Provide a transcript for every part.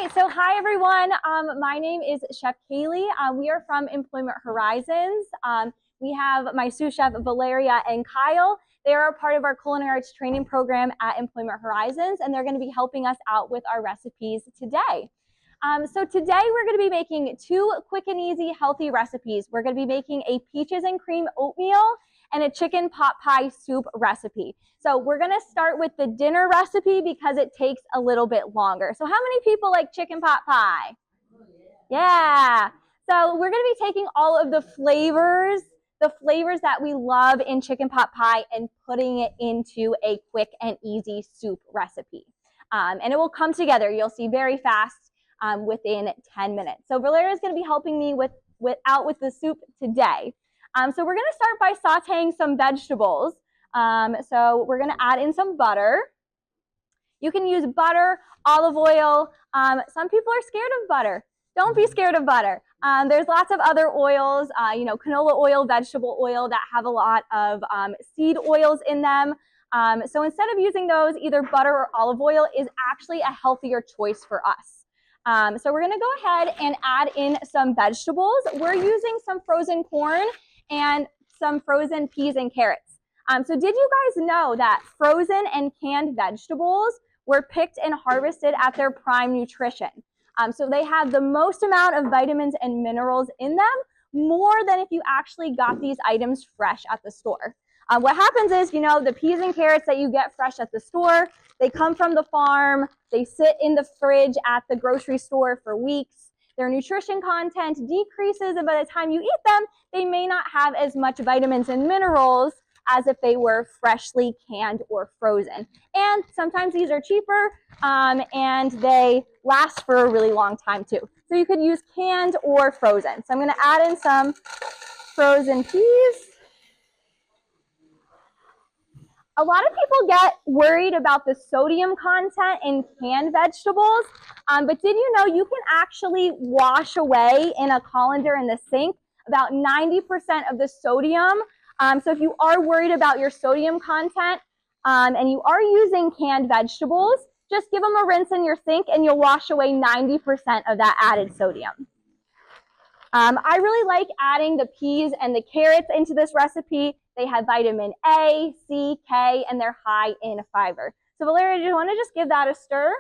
right, so hi everyone. My name is Chef Kaylee. We are from Employment Horizons. We have my sous chef Valeria and Kyle. They are a part of our Culinary Arts Training Program at Employment Horizons, and they're going to be helping us out with our recipes today. So today we're going to be making two quick and easy healthy recipes. We're going to be making a peaches and cream oatmeal and a chicken pot pie soup recipe. So we're gonna start with the dinner recipe because it takes a little bit longer. So how many people like chicken pot pie? Yeah. So we're gonna be taking all of the flavors that we love in chicken pot pie and putting it into a quick and easy soup recipe. And it will come together, you'll see, very fast within 10 minutes. So Valeria is gonna be helping me with the soup today. So we're gonna start by sauteing some vegetables. So we're gonna add in some butter. You can use butter, olive oil. Some people are scared of butter. Don't be scared of butter. There's lots of other oils, canola oil, vegetable oil that have a lot of seed oils in them. So instead of using those, either butter or olive oil is actually a healthier choice for us. So we're gonna go ahead and add in some vegetables. We're using some frozen corn and some frozen peas and carrots. So did you guys know that frozen and canned vegetables were picked and harvested at their prime nutrition? So they have the most amount of vitamins and minerals in them, more than if you actually got these items fresh at the store. What happens is, the peas and carrots that you get fresh at the store, they come from the farm, they sit in the fridge at the grocery store for weeks. Their nutrition content decreases, and by the time you eat them, they may not have as much vitamins and minerals as if they were freshly canned or frozen. And sometimes these are cheaper, and they last for a really long time too. So you could use canned or frozen. So I'm gonna add in some frozen peas. A lot of people get worried about the sodium content in canned vegetables, but did you know you can actually wash away in a colander in the sink about 90% of the sodium? So if you are worried about your sodium content and you are using canned vegetables, just give them a rinse in your sink and you'll wash away 90% of that added sodium. I really like adding the peas and the carrots into this recipe. They have vitamin A, C, K, and they're high in fiber. So Valeria, do you want to just give that a stir?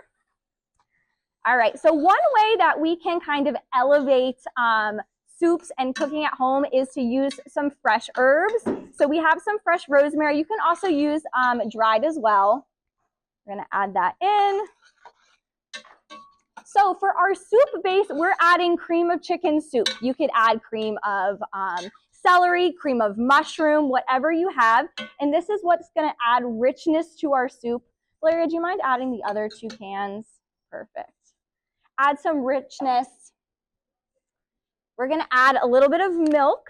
All right, so one way that we can kind of elevate soups and cooking at home is to use some fresh herbs. So we have some fresh rosemary. You can also use dried as well. We're gonna add that in. So for our soup base, we're adding cream of chicken soup. You could add cream of celery, cream of mushroom, whatever you have. And this is what's gonna add richness to our soup. Valeria, do you mind adding the other 2 cans? Perfect. Add some richness. We're gonna add a little bit of milk.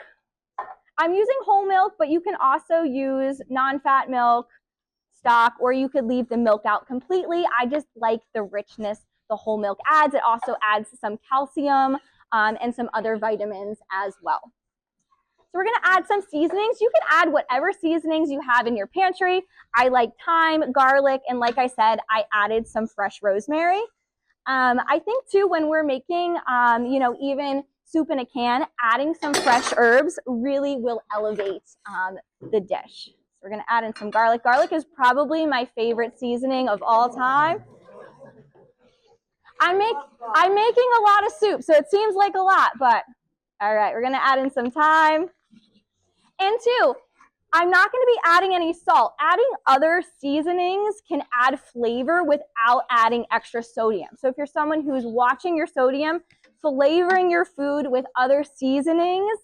I'm using whole milk, but you can also use non-fat milk, stock, or you could leave the milk out completely. I just like the richness the whole milk adds. It also adds some calcium and some other vitamins as well. So we're gonna add some seasonings. You can add whatever seasonings you have in your pantry. I like thyme, garlic, and like I said, I added some fresh rosemary. I think too, when we're making, even soup in a can, adding some fresh herbs really will elevate the dish. So we're gonna add in some garlic. Garlic is probably my favorite seasoning of all time. I'm making a lot of soup, so it seems like a lot, but all right, we're gonna add in some thyme. And 2, I'm not gonna be adding any salt. Adding other seasonings can add flavor without adding extra sodium. So if you're someone who's watching your sodium, flavoring your food with other seasonings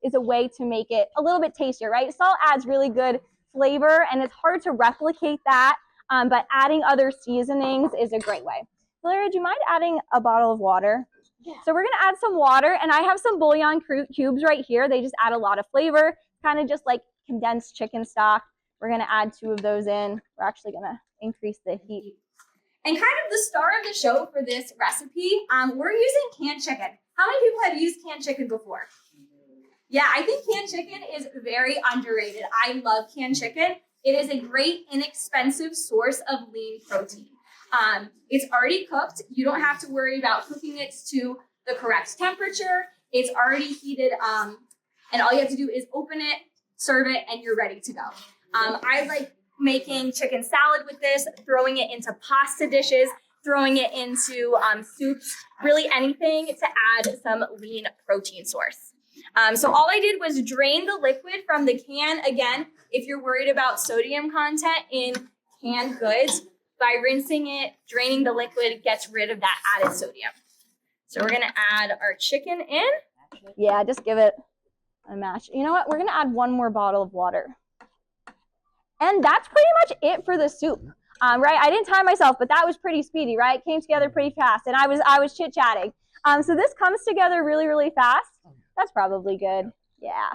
is a way to make it a little bit tastier, right? Salt adds really good flavor, and it's hard to replicate that, but adding other seasonings is a great way. Valeria, do you mind adding a bottle of water? Yeah. So we're gonna add some water, and I have some bouillon cubes right here. They just add a lot of flavor, kind of just like condensed chicken stock. We're gonna add 2 of those in. We're actually gonna increase the heat. And kind of the star of the show for this recipe, we're using canned chicken. How many people have used canned chicken before? Yeah, I think canned chicken is very underrated. I love canned chicken. It is a great, inexpensive source of lean protein. It's already cooked. You don't have to worry about cooking it to the correct temperature. It's already heated, and all you have to do is open it, serve it, and you're ready to go. I like making chicken salad with this, throwing it into pasta dishes, throwing it into soups, really anything to add some lean protein source. So all I did was drain the liquid from the can. Again, if you're worried about sodium content in canned goods, by rinsing it, draining the liquid gets rid of that added sodium. So we're gonna add our chicken in. Yeah, just give it a mash. You know what? We're gonna add one more bottle of water. And that's pretty much it for the soup, right? I didn't time myself, but that was pretty speedy, right? It came together pretty fast, and I was chit-chatting. So this comes together really, really fast. That's probably good, yeah.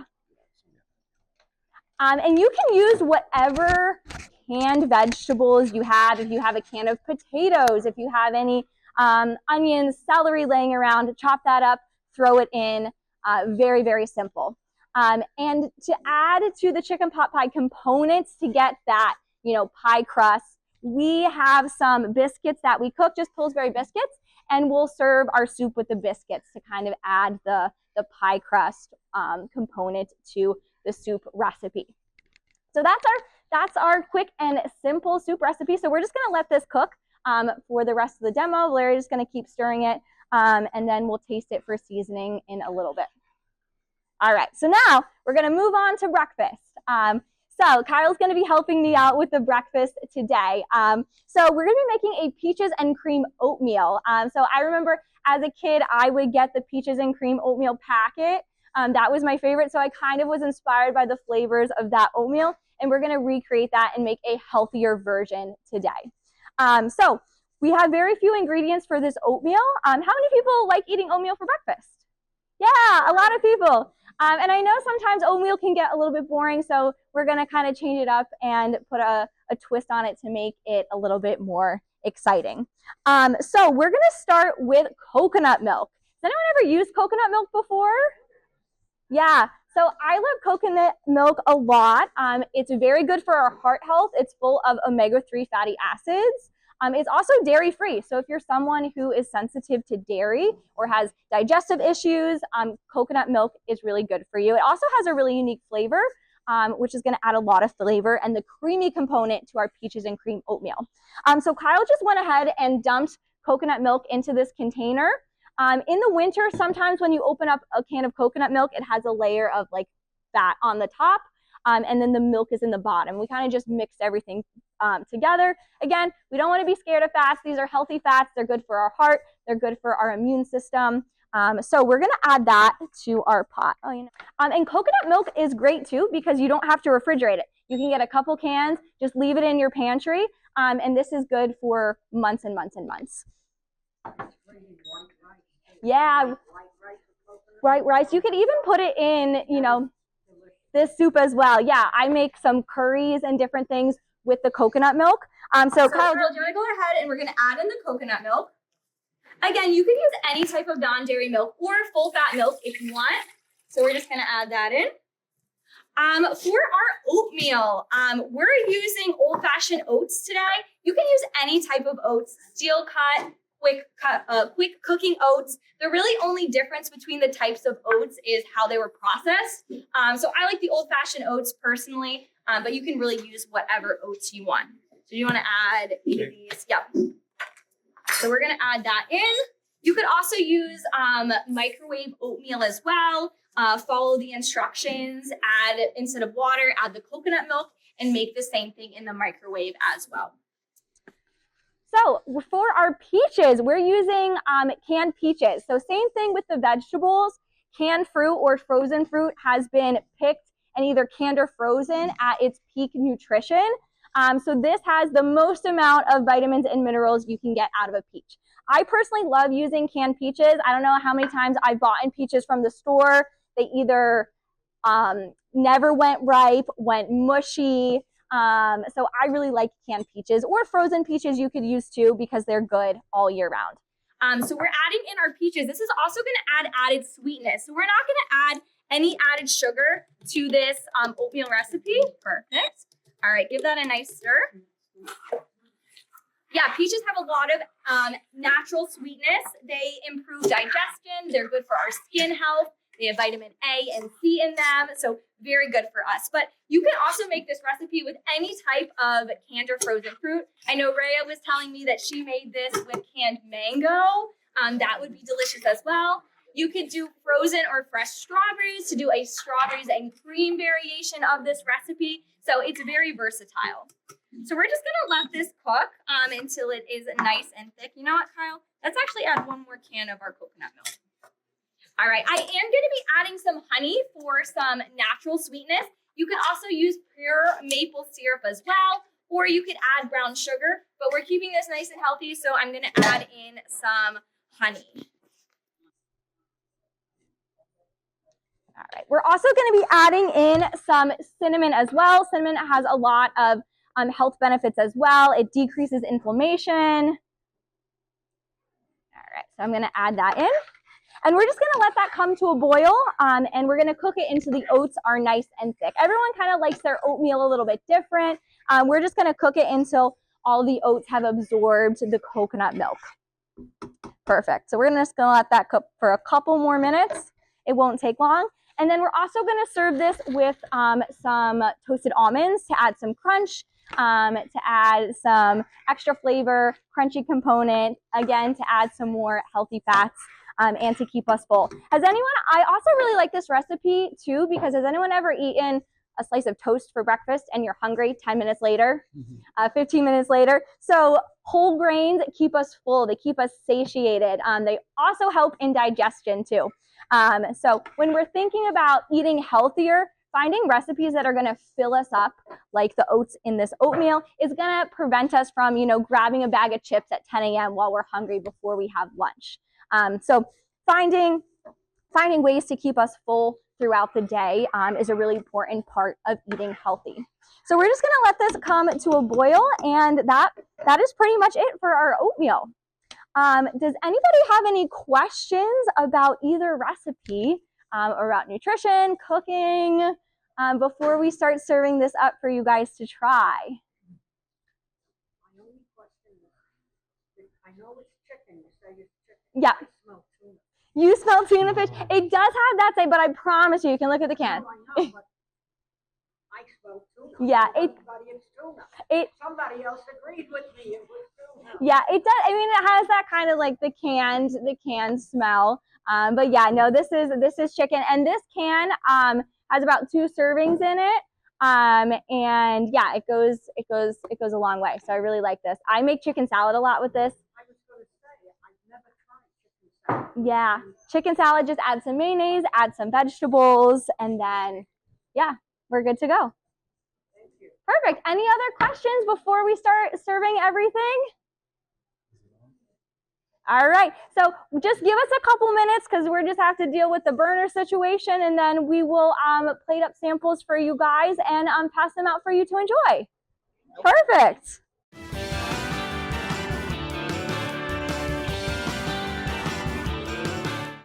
And you can use whatever canned vegetables you have. If you have a can of potatoes, if you have any onions, celery laying around, chop that up, throw it in. Very, very simple. And to add to the chicken pot pie components to get that, pie crust, we have some biscuits that we cook, just Pillsbury biscuits, and we'll serve our soup with the biscuits to kind of add the pie crust component to the soup recipe. So that's our quick and simple soup recipe. So we're just gonna let this cook for the rest of the demo. Larry's just gonna keep stirring it, and then we'll taste it for seasoning in a little bit. All right, so now we're gonna move on to breakfast. So Kyle's gonna be helping me out with the breakfast today. So we're gonna be making a peaches and cream oatmeal. So I remember as a kid, I would get the peaches and cream oatmeal packet. That was my favorite, so I kind of was inspired by the flavors of that oatmeal, and we're gonna recreate that and make a healthier version today. So we have very few ingredients for this oatmeal. How many people like eating oatmeal for breakfast? Yeah, a lot of people. And I know sometimes oatmeal can get a little bit boring, so we're gonna kind of change it up and put a twist on it to make it a little bit more exciting. So we're gonna start with coconut milk. Has anyone ever used coconut milk before? Yeah, so I love coconut milk a lot. It's very good for our heart health. It's full of omega-3 fatty acids. It's also dairy-free, so if you're someone who is sensitive to dairy or has digestive issues, coconut milk is really good for you. It also has a really unique flavor, which is going to add a lot of flavor and the creamy component to our peaches and cream oatmeal. So Kyle just went ahead and dumped coconut milk into this container. In the winter, sometimes when you open up a can of coconut milk, it has a layer of like fat on the top, and then the milk is in the bottom. We kind of just mix everything together. Again, we don't want to be scared of fats. These are healthy fats. They're good for our heart. They're good for our immune system. So we're going to add that to our pot. And coconut milk is great too because you don't have to refrigerate it. You can get a couple cans, just leave it in your pantry, and this is good for months and months and months. Yeah, white rice. You could even put it in, this soup as well. Yeah, I make some curries and different things with the coconut milk. So Kyle, do you want to go ahead and we're going to add in the coconut milk. Again, you can use any type of non-dairy milk or full-fat milk if you want. So we're just going to add that in. For our oatmeal, we're using old-fashioned oats today. You can use any type of oats, steel cut, quick cooking oats. The really only difference between the types of oats is how they were processed. So I like the old-fashioned oats personally, but you can really use whatever oats you want. So you want to add 8 of these. Yep. So we're going to add that in. You could also use microwave oatmeal as well. Follow the instructions, add, instead of water, add the coconut milk, and make the same thing in the microwave as well. So for our peaches, we're using canned peaches. So same thing with the vegetables. Canned fruit or frozen fruit has been picked and either canned or frozen at its peak nutrition. So this has the most amount of vitamins and minerals you can get out of a peach. I personally love using canned peaches. I don't know how many times I've bought peaches from the store. They either never went ripe, went mushy. So I really like canned peaches, or frozen peaches you could use too because they're good all year round. So we're adding in our peaches. This is also going to add added sweetness. So we're not going to add any added sugar to this oatmeal recipe. Perfect. All right, give that a nice stir. Yeah, Yeah, peaches have a lot of natural sweetness. They improve digestion. They're good for our skin health. They have vitamin A and C in them, so very good for us. But you can also make this recipe with any type of canned or frozen fruit. I know Rhea was telling me that she made this with canned mango. That would be delicious as well. You could do frozen or fresh strawberries to do a strawberries and cream variation of this recipe. So it's very versatile. So we're just gonna let this cook until it is nice and thick. You know what, Kyle? Let's actually add one more can of our coconut milk. All right, I am gonna be adding some honey for some natural sweetness. You can also use pure maple syrup as well, or you could add brown sugar, but we're keeping this nice and healthy, so I'm gonna add in some honey. All right, we're also gonna be adding in some cinnamon as well. Cinnamon has a lot of health benefits as well. It decreases inflammation. All right, so I'm gonna add that in. And we're just gonna let that come to a boil, and we're gonna cook it until the oats are nice and thick. Everyone kind of likes their oatmeal a little bit different. We're just gonna cook it until all the oats have absorbed the coconut milk. Perfect, so we're just gonna let that cook for a couple more minutes. It won't take long. And then we're also gonna serve this with some toasted almonds to add some crunch, to add some extra flavor, crunchy component, again, to add some more healthy fats. And to keep us full. I also really like this recipe too, because has anyone ever eaten a slice of toast for breakfast and you're hungry 10 minutes later, 15 minutes later? So whole grains keep us full, they keep us satiated. They also help in digestion too. So when we're thinking about eating healthier, finding recipes that are gonna fill us up, like the oats in this oatmeal, is gonna prevent us from, grabbing a bag of chips at 10 a.m. while we're hungry before we have lunch. So finding ways to keep us full throughout the day is a really important part of eating healthy. So we're just gonna let this come to a boil, and that is pretty much it for our oatmeal. Does anybody have any questions about either recipe or about nutrition, cooking, before we start serving this up for you guys to try? My only question is, I know it's chicken, you say it's chicken. Yeah. I smell tuna. You smell tuna fish? It does have that say, but I promise you can look at the can. No, I know, but I smell tuna. Yeah, Everybody it's tuna. Somebody else agreed with me. It was tuna. Yeah, it does. I mean, it has that kind of like the canned smell. But yeah, no, this is chicken, and this can has about 2 servings in it. And yeah, it goes a long way. So I really like this. I make chicken salad a lot with this. I was going to say, I've never tried chicken salad. Yeah, chicken salad, just add some mayonnaise, add some vegetables, and then yeah, we're good to go. Thank you. Perfect. Any other questions before we start serving everything? All right, so just give us a couple minutes because we just have to deal with the burner situation, and then we will plate up samples for you guys and pass them out for you to enjoy. Perfect.